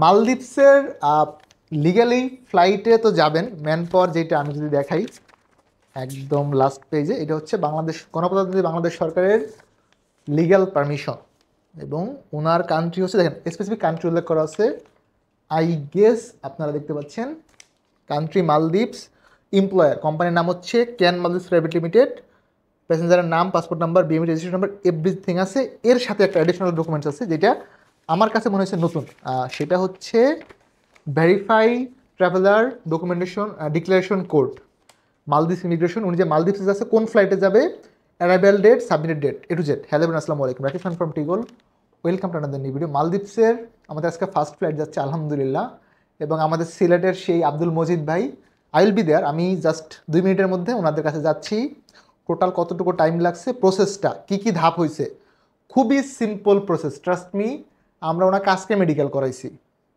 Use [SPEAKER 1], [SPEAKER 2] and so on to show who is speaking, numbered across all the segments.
[SPEAKER 1] মালদ্বীপসের legally ফ্লাইটে তো যাবেন, ম্যান পাওয়ার যেটা আমি যদি দেখাই একদম লাস্ট পেজে, এটা হচ্ছে বাংলাদেশ গণপ্রজাতন্ত্রী বাংলাদেশ সরকারের লিগ্যাল পারমিশন, এবং ওনার কান্ট্রি হচ্ছে, দেখেন স্পেসিফিক কান্ট্রি উল্লেখ করা আছে। আই গেস আপনারা দেখতে পাচ্ছেন কান্ট্রি মালদ্বীপস, এমপ্লয়ার কোম্পানির নাম হচ্ছে ক্যান মালদ্বীপস প্রাইভেট লিমিটেড, প্যাসেঞ্জারের নাম, passport number, BME registration number, everything আছে। এর সাথে একটা অ্যাডিশনাল ডকুমেন্টস আছে যেটা আমার কাছে মনে হচ্ছে নতুন, সেটা হচ্ছে verify traveller documentation declaration code, Maldives immigration. উনি যে মালদ্বীপস আছে কোন ফ্লাইটে যাবে, arrival date, submitted date, A to Z. Hello আসসালামু আলাইকুম, রাকিব খান ফ্রম টিগল, welcome to another new video. মালদ্বীপসের আমাদের আজকে ফার্স্ট ফ্লাইট যাচ্ছে আলহামদুলিল্লাহ, এবং আমাদের সিলেটের সেই আব্দুল মজিদ ভাই আই উইল বি দেয়ার। আমি জাস্ট 2 মিনিটের মধ্যে ওনাদের কাছে যাচ্ছি। টোটাল কতটুকু টাইম লাগছে, প্রসেসটা কী কী ধাপ হয়েছে, খুবই সিম্পল প্রসেস, ট্রাস্ট মি। আমরা ওনাকে আজকে মেডিকেল করাইছি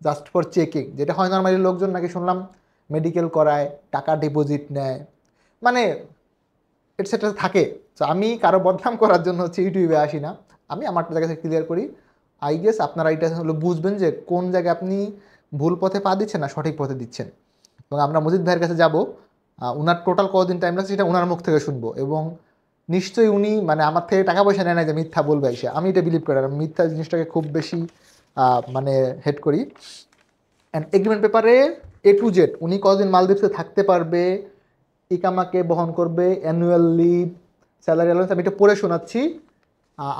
[SPEAKER 1] জাস্ট ফর চেকিং, যেটা হয় নর্মালি লোকজন নাকি শুনলাম মেডিকেল করায়, টাকা ডিপোজিট নেয়, মানে এটসেট্রা থাকে। তো আমি কারো বদনাম করার জন্য হচ্ছে ইউটিউবে আসি না, আমি আমার জায়গা থেকে ক্লিয়ার করি। আই গেস আপনারা এটা হলো বুঝবেন যে কোন জায়গায় আপনি ভুল পথে পা দিচ্ছেন না সঠিক পথে দিচ্ছেন। এবং আমরা মজিদ ভাইয়ের কাছে যাব, ওনার টোটাল কতদিন টাইম লাগছে সেটা ওনার মুখ থেকে শুনবো, এবং নিশ্চয়ই উনি মানে আমার থেকে টাকা পয়সা নেয় না যে মিথ্যা বলবে এসে, আমি এটা বিলিভ করি, আর আমি মিথ্যা জিনিসটাকে খুব বেশি মানে হেড করি। অ্যান্ড এগ্রিমেন্ট পেপারে এ টু জেড উনি কতদিন মালদ্বীপসে থাকতে পারবে, ইকামাকে বহন করবে, অ্যানুয়াল লিভ, স্যালারি অ্যালাউন্স, আমি এটা পড়ে শোনাচ্ছি।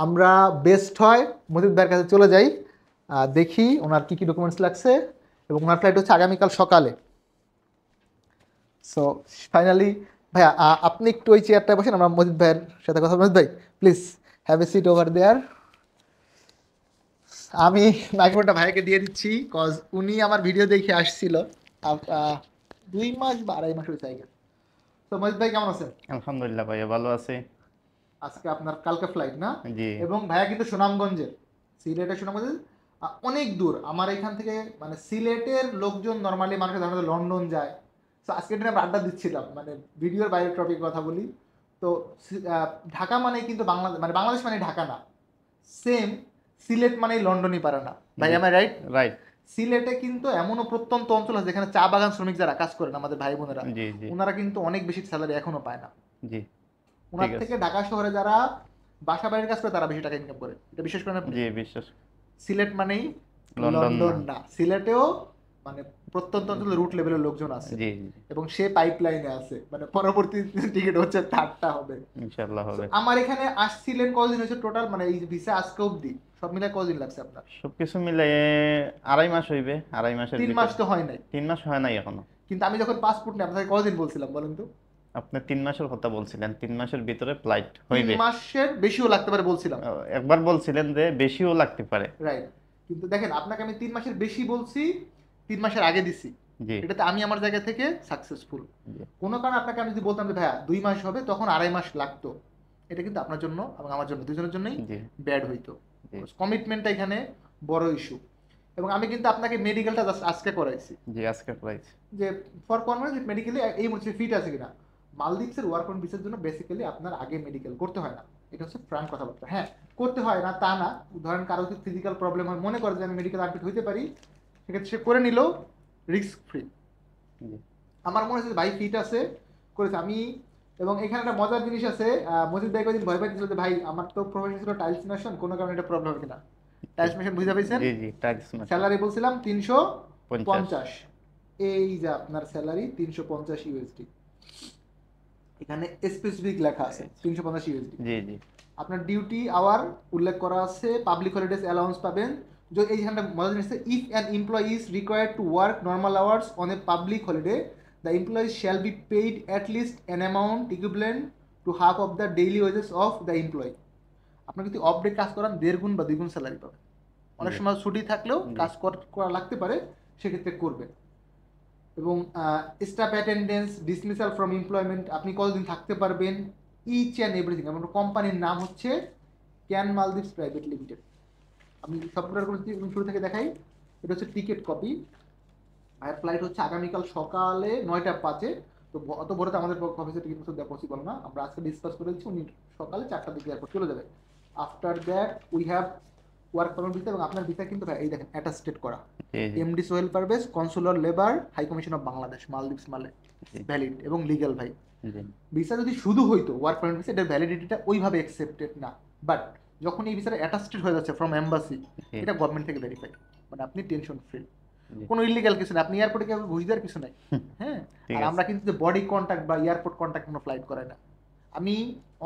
[SPEAKER 1] আমরা বেস্ট হয় মজিদ ভাইয়ের কাছে চলে যাই, দেখি ওনার কী কী ডকুমেন্টস লাগছে, এবং ওনার ফ্লাইট হচ্ছে আগামীকাল সকালে। সো ফাইনালি ভাইয়া আপনি একটু ওই চেয়ারটায় বসেন, আমরা মজিদ ভাইয়ের সাথে কথা। মজিদ ভাই please have a seat over there. আমি মাইক্রোফোনটা ভাইকে দিয়ে দিচ্ছি, কজ উনি আমার ভিডিও দেখে আসছিল 2 মাস বা 2.5 মাস হয়েছে আগে। তো মজিদ ভাই কেমন আছেন?
[SPEAKER 2] আলহামদুলিল্লাহ ভাইয়া ভালো আছি।
[SPEAKER 1] আজকে আপনার কালকে ফ্লাইট না?
[SPEAKER 2] জি
[SPEAKER 1] এবং ভাইয়া কিন্তু সুনামগঞ্জের, সিলেটের সুনামগঞ্জের, অনেক দূর আমার এখান থেকে। মানে সিলেটের লোকজন নর্মালি মানুষের ধারণা লন্ডন যায়। তো আজকে দিনে আমরা আড্ডা দিচ্ছিলাম, মানে ভিডিওর বাইরের টপিক কথা বলি। তো ঢাকা মানে কিন্তু বাংলাদেশ, মানে বাংলাদেশ মানে ঢাকা না, সেম সিলেট মানেই লন্ডনই পারে না ভাই,
[SPEAKER 2] জি
[SPEAKER 1] আমার রাইট?
[SPEAKER 2] রাইট।
[SPEAKER 1] সিলেটে কিন্তু এমনও প্রত্যন্ত অঞ্চল আছে যেখানে চা বাগান শ্রমিক যারা কাজ করেন আমাদের ভাই বোনেরা,
[SPEAKER 2] জি জি
[SPEAKER 1] ওনারা কিন্তু অনেক বেশি স্যালারি এখনো পায় না।
[SPEAKER 2] জি
[SPEAKER 1] ওনার
[SPEAKER 2] ঠিক আছে।
[SPEAKER 1] থেকে ঢাকা শহরে যারা বাসা বাড়ির কাজ করে তারা বেশি টাকা ইনকাম করে, এটা বিশ্বাস করেন আপনি?
[SPEAKER 2] জি বিশ্বাস।
[SPEAKER 1] সিলেট মানেই
[SPEAKER 2] লন্ডন না।
[SPEAKER 1] লন্ডন না, সিলেটেও মানে প্রত্যন্ত অঞ্চলে রুট লেভেলের লোকজন আছে,
[SPEAKER 2] জি জি
[SPEAKER 1] এবং সে পাইপ লাইনে আছে, মানে পরবর্তী টিকিট হচ্ছে থার্ডটা হবে।
[SPEAKER 2] ইনশাল্লাহ
[SPEAKER 1] So,
[SPEAKER 2] হবে।
[SPEAKER 1] আমার এখানে আসছিলেন কতদিন হয়েছে টোটাল, মানে এই ভিসা আজকে অবধি সব মিলে কতদিন লাগছে আপনার?
[SPEAKER 2] সবকিছু মিলে 2.5 মাস হইবে, 2.5 মাসের
[SPEAKER 1] 3 মাস
[SPEAKER 2] ভিতরে।
[SPEAKER 1] তো হয় নাই,
[SPEAKER 2] 3 মাস হয় নাই এখনো।
[SPEAKER 1] কিন্তু আমি যখন পাসপোর্ট নিয়ে আপনাকে কতদিন বলছিলাম বলেন তো?
[SPEAKER 2] আপনি 3 মাসের কথা বলছিলেন, 3 মাসের ভিতরে ফ্লাইট
[SPEAKER 1] 3
[SPEAKER 2] হইবে।
[SPEAKER 1] মাসের বেশিও লাগতে পারে বলছিলাম,
[SPEAKER 2] একবার বলছিলেন যে বেশিও লাগতে পারে।
[SPEAKER 1] রাইট। কিন্তু দেখেন আপনাকে আমি 3 মাসের বেশি বলছি, 3 মাসের আগে দিছি,
[SPEAKER 2] জি
[SPEAKER 1] এটাতে আমি আমার জায়গা থেকে সাকসেসফুল।
[SPEAKER 2] জি
[SPEAKER 1] কোনো কারণে আপনাকে আমি যদি বলতাম যে ভাইয়া 2 মাস হবে, তখন 2.5 মাস লাগতো, এটা কিন্তু আপনার জন্য এবং আমার জন্য দুজনের জন্যই
[SPEAKER 2] জি
[SPEAKER 1] ব্যাড হইতো।
[SPEAKER 2] জি
[SPEAKER 1] কমিটমেন্টটা এখানে বড় ইস্যু। এবং আমি কিন্তু আপনাকে মেডিকেলটা জাস্ট আজকে করাইছি,
[SPEAKER 2] জি আজকে ফ্লাইট।
[SPEAKER 1] যে ফর কনফারেন্স মেডিকেলি এই মুহূর্তে ফিট আছে কিনা। মালদ্বীপসের ওয়ার্ক অন ভিসার জন্য বেসিক্যালি আপনার আগে মেডিকেল করতে হয় না, এটা হচ্ছে ফ্রাঙ্ক কথাবার্তা। হ্যাঁ, করতে হয় না তা না, ধরেন কারো যদি ফিজিক্যাল প্রবলেম হয়, মনে করে যে আমি মেডিকেল আডমিট হইতে পারি, সেক্ষেত্রে সে করে নিলেও রিস্ক ফ্রি।
[SPEAKER 2] জি
[SPEAKER 1] আমার মনে হচ্ছে ভাই ফিট আছে, করেছে আমি। এবং এখানে একটা মজার জিনিস আছে, মজিদ ভাই কদিন ভয় পাইছিল যে ভাই আমার তো প্রফেশন ছিল টাইলস মেশিন, কোনো কারণে এটা প্রবলেম হবে কিনা। টাইলস মেশিন বুঝতে পারছেন?
[SPEAKER 2] জি জি ট্যাক্স মাস
[SPEAKER 1] স্যালারি বলছিলাম
[SPEAKER 2] 50।
[SPEAKER 1] 350, এই যে আপনার স্যালারি 350 ইউএসডি, এখানে স্পেসিফিক লেখা আছে 350 ইউএসডি।
[SPEAKER 2] জি জি
[SPEAKER 1] আপনার ডিউটি আওয়ার উল্লেখ করা আছে, পাবলিক হলিডেজ অ্যালাউন্স পাবেন। যে এইখানটা মজার জিনিস, if an employee is required to work normal hours on a public holiday, the employee shall be paid at least an amount equivalent to half of the daily wages of the employee. আপনার যদি off day কাজ করান 1.5 গুণ বা 2 গুণ salary পাবেন। অনেক
[SPEAKER 2] জি
[SPEAKER 1] সময় ছুটি থাকলেও
[SPEAKER 2] জি
[SPEAKER 1] কাজ করা লাগতে পারে, সেক্ষেত্রে করবে। এবং staff attendance, dismissal from employment, আপনি কতদিন থাকতে পারবেন, ইচ অ্যান্ড এভরিথিং। আমার কোম্পানির নাম হচ্ছে ক্যান মালদ্বীপস প্রাইভেট লিমিটেড। আমি সবগুলোর শুরু থেকে দেখাই। এটা হচ্ছে টিকিট কপি, আর ফ্লাইট হচ্ছে আগামীকাল সকালে 9টা 5-এ। তো অত ভোরে আমাদের অফিসে টিকিট দেওয়া পসিবল না, আমরা আজকে ডিসকাস করে দিচ্ছি, উনি সকালে 4টার দিকে এয়ারপোর্ট চলে যাবে। After that work permit visa, এবং আপনার ভিসা কিন্তু ভাই এই দেখেন অ্যাটাস্টেড করা,
[SPEAKER 2] জি জি
[SPEAKER 1] MD Sohel Parvez, consular labour, high commission of Bangladesh, Maldives Male,
[SPEAKER 2] জি
[SPEAKER 1] ভ্যালিড এবং লিগ্যাল ভাই।
[SPEAKER 2] জি
[SPEAKER 1] ভিসা যদি শুধু হইতো ওয়ার্ক পারমিট ভিসা, এটার ভ্যালিডিটিটা ওইভাবে অ্যাকসেপ্টেড না, বাট যখন এই ভিসাটা অ্যাটাস্টেড হয়ে যাচ্ছে ফ্রম এম্বাসি,
[SPEAKER 2] জি
[SPEAKER 1] এটা গভর্নমেন্ট থেকে ভেরিফাইড, মানে আপনি টেনশন ফ্রি,
[SPEAKER 2] জি।
[SPEAKER 1] কোনো ইলিগাল কিছু না, আপনি এয়ারপোর্টে কেউ ঘুষ দেওয়ার কিছু নাই। হ্যাঁ,
[SPEAKER 2] ঠিক
[SPEAKER 1] আর
[SPEAKER 2] আছে।
[SPEAKER 1] আমরা কিন্তু যে বডি কন্ট্যাক্ট বা এয়ারপোর্ট কন্ট্যাক্ট কোনো ফ্লাইট করাই না। আমি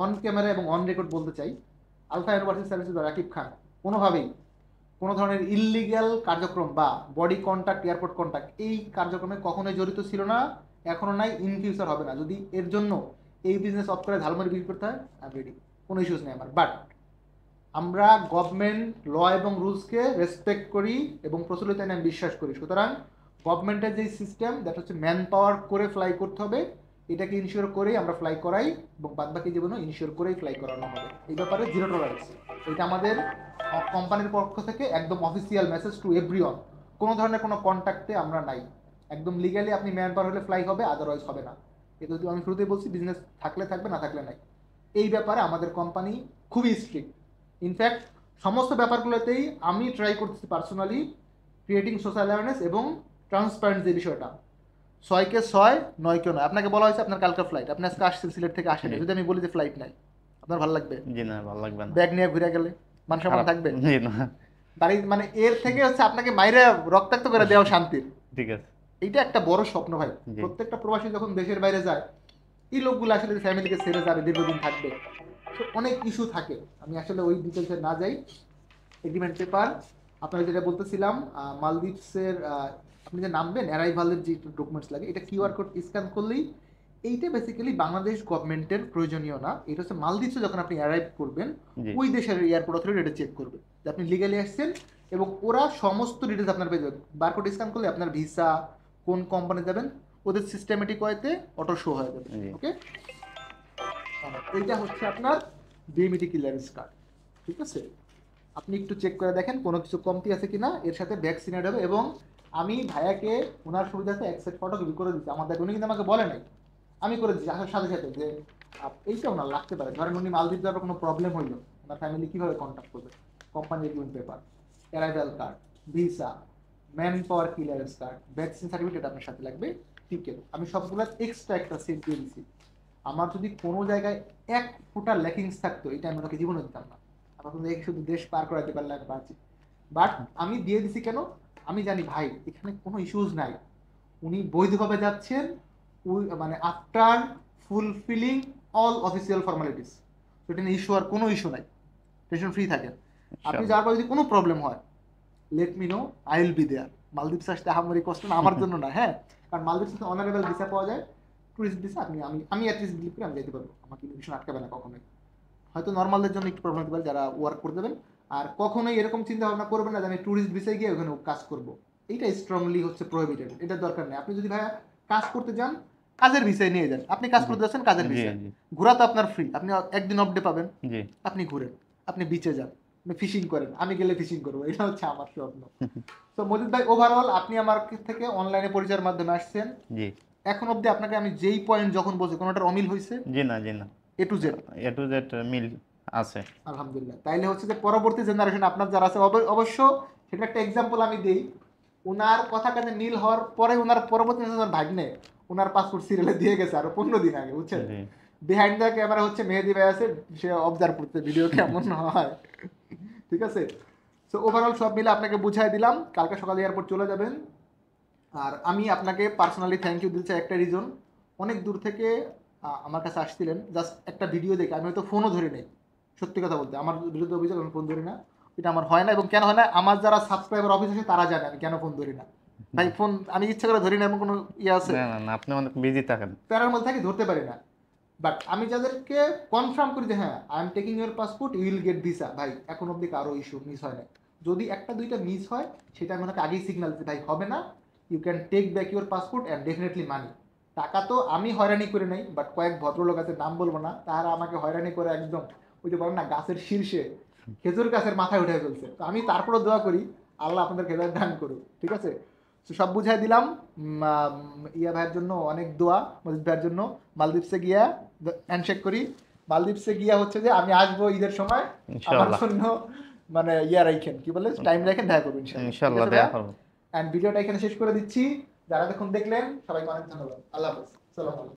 [SPEAKER 1] অন ক্যামেরা এবং অন রেকর্ড বলতে চাই, আলফা ইউনিভার্সিটি সার্ভিসেস বা রাকিব খান কোনোভাবেই কোনো ধরনের ইললিগ্যাল কার্যক্রম বা বডি কন্ট্যাক্ট, এয়ারপোর্ট কন্ট্যাক্ট, এই কার্যক্রমে কখনোই জড়িত ছিল না, এখনো নাই, ইন ফিউচার হবে না। যদি এর জন্য এই বিজনেস অফ করে ঝালমুড়ি বিক্রি করতে হয়, আমি রেডি, কোনো ইস্যুস নেই আমার। বাট আমরা গভর্নমেন্ট ল এবং রুলসকে রেসপেক্ট করি এবং প্রচলিত আইনে আমি বিশ্বাস করি। সুতরাং গভর্নমেন্টের যে সিস্টেম, দ্যাট হচ্ছে ম্যান পাওয়ার করে ফ্লাই করতে হবে, এটাকে ইনশিওর করেই আমরা ফ্লাই করাই, এবং বাদবাকি জীবনও ইনশিওর করেই ফ্লাই করানো হবে। এই ব্যাপারে জিরো টলারেন্স, এটা আমাদের কোম্পানির পক্ষ থেকে একদম অফিসিয়াল মেসেজ টু এভরিওয়ান। কোনো ধরনের কোনো কন্ট্যাক্টে আমরা নাই, একদম লিগ্যালি আপনি ম্যান পাওয়ার হলে ফ্লাই হবে, আদারওয়াইজ হবে না। এটা যদি আমি শুরুতেই বলছি, বিজনেস থাকলে থাকবে, না থাকলে নাই। এই ব্যাপারে আমাদের কোম্পানি খুবই স্ট্রিক্ট। ইনফ্যাক্ট সমস্ত ব্যাপারগুলোতেই আমি ট্রাই করতেছি পার্সোনালি ক্রিয়েটিং সোশ্যাল অ্যাওয়ারনেস এবং ট্রান্সপারেন্ট যে বিষয়টা, 6 কে 6 9 কে 9। আপনাকে বলা হয়েছে আপনার কালকে ফ্লাইট, আপনি আজকে আসছেন সিলেট থেকে, আসেন, যদি আমি বলি যে ফ্লাইট নাই, আপনার ভালো লাগবে?
[SPEAKER 2] জি না, ভালো লাগবে না।
[SPEAKER 1] ব্যাগ নিয়ে ঘুরে গেলে মান সম্মান
[SPEAKER 2] খারাপ।
[SPEAKER 1] থাকবে?
[SPEAKER 2] জি না।
[SPEAKER 1] বাড়ি মানে এর থেকে হচ্ছে আপনাকে মাইরে রক্তাক্ত করে দেওয়া শান্তির।
[SPEAKER 2] ঠিক আছে।
[SPEAKER 1] এইটা একটা বড় স্বপ্ন ভাই।
[SPEAKER 2] জি।
[SPEAKER 1] প্রত্যেকটা প্রবাসী যখন দেশের বাইরে যায়, এই লোকগুলো আসলে ফ্যামিলিকে ছেড়ে যাবে, দীর্ঘদিন থাকবে, তো অনেক ইস্যু থাকে। আমি আসলে ওই ডিটেলসে না যাই। এগ্রিমেন্ট পেপার, আপনারা যেটা বলতেছিলাম, মালদ্বীপসের আপনি যে নামবেন, অ্যারাইভালের যে ডকুমেন্টস লাগে, এটা কিউআর কোড স্ক্যান করলেই, এইটা বেসিক্যালি বাংলাদেশ গভর্নমেন্টের প্রয়োজনীয় না, এটা হচ্ছে মালদ্বীপসে যখন আপনি অ্যারাইভ করবেন,
[SPEAKER 2] জি
[SPEAKER 1] ওই দেশের এয়ারপোর্ট অথরিটি এটা চেক করবে যে আপনি লিগালি আসছেন, এবং ওরা সমস্ত ডিটেলস আপনার পেয়ে যাবে। বারকোড স্ক্যান করলে আপনার ভিসা, কোন কোম্পানি যাবেন, ওদের সিস্টেমেটিক ওয়েতে অটো শো হয়ে যাবে।
[SPEAKER 2] জি
[SPEAKER 1] ওকে, এইটা হচ্ছে আপনার ডিএমইটি ক্লিয়ারেন্স কার্ড। ঠিক আছে, আপনি একটু চেক করে দেখেন কোনো কিছু কমতি আছে কিনা, এর সাথে ভ্যাকসিনেট হবে। এবং আমি ভাইয়াকে ওনার সুবিধাতে এক সেট ফটোকপি করে দিচ্ছি আমার দেখ, উনি কিন্তু আমাকে বলে নাই, আমি করে দিচ্ছি আসার সাথে সাথে, যে এইটা ওনার লাগতে পারে। ধরেন উনি মালদ্বীপ যাওয়ার কোনো প্রবলেম হইলো, ওনার ফ্যামিলি কীভাবে কন্ট্যাক্ট করবে, company agreement paper, arrival card, visa, man power clearance card, vaccine certificate আপনার সাথে লাগবে। টিকেট, আমি সবগুলো এক্সট্রা একটা সেট দিয়ে দিচ্ছি। আমার যদি কোনো জায়গায় এক ফোঁটা ল্যাকিংস থাকতো, এটা আমি ওনাকে জীবনে দিতাম না। আমার কিন্তু শুধু দেশ পার করাতে পারলে আমি বাঁচি, বাট আমি দিয়ে দিছি কেন, আমি জানি ভাই এখানে কোনো ইস্যুস নাই, উনি বৈধভাবে যাচ্ছেন, মানে after fulfilling all official formalities, তো এটা নিয়ে ইস্যু আর কোনো ইস্যু নাই, টেনশন ফ্রি থাকেন। আপনি যাওয়ার পর যদি কোনো প্রবলেম হয়, let me know, I will be there. Maldives আসতে আহামরি কষ্ট না আমার জন্য না, হ্যাঁ, কারণ মালদ্বীপসে অনারেবল ভিসা পাওয়া যায়, টুরিস্ট ভিসা। আমি অ্যাটলিস্ট বিলিভ করি আমি যেতে পারবো, আমাকে ইমিগ্রেশন আটকাবে না কখনোই। হয়তো নর্মালদের জন্য একটু প্রবলেম হতে পারে যারা ওয়ার্ক করে দেবেন, আর কখনোই এরকম চিন্তা ভাবনা করবেন না যে আমি ট্যুরিস্ট ভিসায় গিয়ে ওখানে কাজ করব, এইটা স্ট্রংলি হচ্ছে প্রহিবিটেড, এটা দরকার নেই। আপনি যদি ভাইয়া কাজ করতে যান, কাজের ভিসায় নিয়ে যান, আপনি কাজ করতে যাচ্ছেন কাজের
[SPEAKER 2] জি
[SPEAKER 1] ভিসায়,
[SPEAKER 2] জি
[SPEAKER 1] ঘোরা তো আপনার ফ্রি, আপনি একদিন অফ ডে পাবেন,
[SPEAKER 2] জি
[SPEAKER 1] আপনি ঘুরেন, আপনি বিচে যান, আপনি ফিশিং করেন, আমি গেলে ফিশিং করবো, এটা হচ্ছে আমার স্বপ্ন। তো মজিদ ভাই, ওভারঅল আপনি আমার থেকে অনলাইনে পরিচয়ের মাধ্যমে আসছেন,
[SPEAKER 2] জি
[SPEAKER 1] এখন অবধি আপনাকে আমি যেই পয়েন্ট যখন বলছি কোনোটার অমিল হয়েছে?
[SPEAKER 2] জি না, জি না,
[SPEAKER 1] এ to Z
[SPEAKER 2] A to Z মিল আছে।
[SPEAKER 1] আলহামদুলিল্লাহ। তাইলে হচ্ছে যে পরবর্তী জেনারেশন আপনার যারা আছে, অবশ্য সেটা একটা এক্সাম্পল আমি দিই, ওনার কথা কাজে মিল হওয়ার পরে ওনার পরবর্তী ভাগ্নে ওনার পাসপোর্ট সিরিয়ালে দিয়ে গেছে আরো 15 দিন আগে, বুঝছেন?
[SPEAKER 2] জি
[SPEAKER 1] বিহাইন্ড দ্য ক্যামেরা হচ্ছে মেহেদি ভাই আছে, সে অবজার্ভ করতে ভিডিও কেমন হয়। ঠিক আছে, সো ওভারঅল সব মিলে আপনাকে বুঝাই দিলাম, কালকে সকালে এয়ারপোর্ট চলে যাবেন। আর আমি আপনাকে পার্সোনালি থ্যাংক ইউ দিচ্ছি একটা রিজন, অনেক দূর থেকে আমার কাছে আসছিলেন জাস্ট একটা ভিডিও দেখে, আমি হয়তো ফোনও ধরি নাই, সত্যি কথা বলতে আমার বিরুদ্ধে অভিযোগ, আমি ফোন ধরি না, এটা আমার হয় না। এবং কেন হয় না, আমার যারা সাবস্ক্রাইবার অফিস আছে তারা জানে আমি কেন ফোন ধরি না। ভাই ফোন আমি ইচ্ছা করে ধরি না, এমন কোনো ইয়ে আছে?
[SPEAKER 2] না না না, আপনি অনেক বিজি থাকেন।
[SPEAKER 1] প্যারার মধ্যে থাকি, ধরতে পারি না। বাট আমি যাদেরকে কনফার্ম করি যে হ্যাঁ I am taking your passport, you will get visa, ভাই এখন অব্দি কারো ইস্যু মিস হয় না। যদি একটা দুইটা মিস হয়, সেটা আমি ওনাকে আগেই সিগন্যাল দিই, ভাই হবে না, you can take back your passport and definitely money. টাকা তো আমি হয়রানি করে নাই, বাট কয়েক ভদ্রলোক আছে, নাম বলবো না, তারা আমাকে হয়রানি করে একদম ওই যে বলেন না গাছের শীর্ষে খেজুর গাছের মাথায় উঠে ফেলছে। তো আমি তারপরেও দোয়া করি আল্লাহ আপনাদের খেজুর দান করুক, ঠিক আছে? তো সব বুঝাই দিলাম। ইয়া ভাইয়ের জন্য অনেক দোয়া, মজিদ ভাইয়ের জন্য। মালদ্বীপসে গিয়া হ্যান্ডশেক করি, মালদ্বীপসে গিয়া হচ্ছে যে আমি আসবো ঈদের সময়, আমার
[SPEAKER 2] ইনশাআল্লাহ।
[SPEAKER 1] জন্য মানে রাখেন, কি বলে, টাইম রাখেন, দেখা করবেন
[SPEAKER 2] ইনশাআল্লাহ দেখা করবো।
[SPEAKER 1] এন্ড ভিডিওটা এখানে শেষ করে দিচ্ছি। যারা দেখুন দেখলেন সবাইকে অনেক ধন্যবাদ। আল্লাহ হাফেজ। আসসালামু আলাইকুম।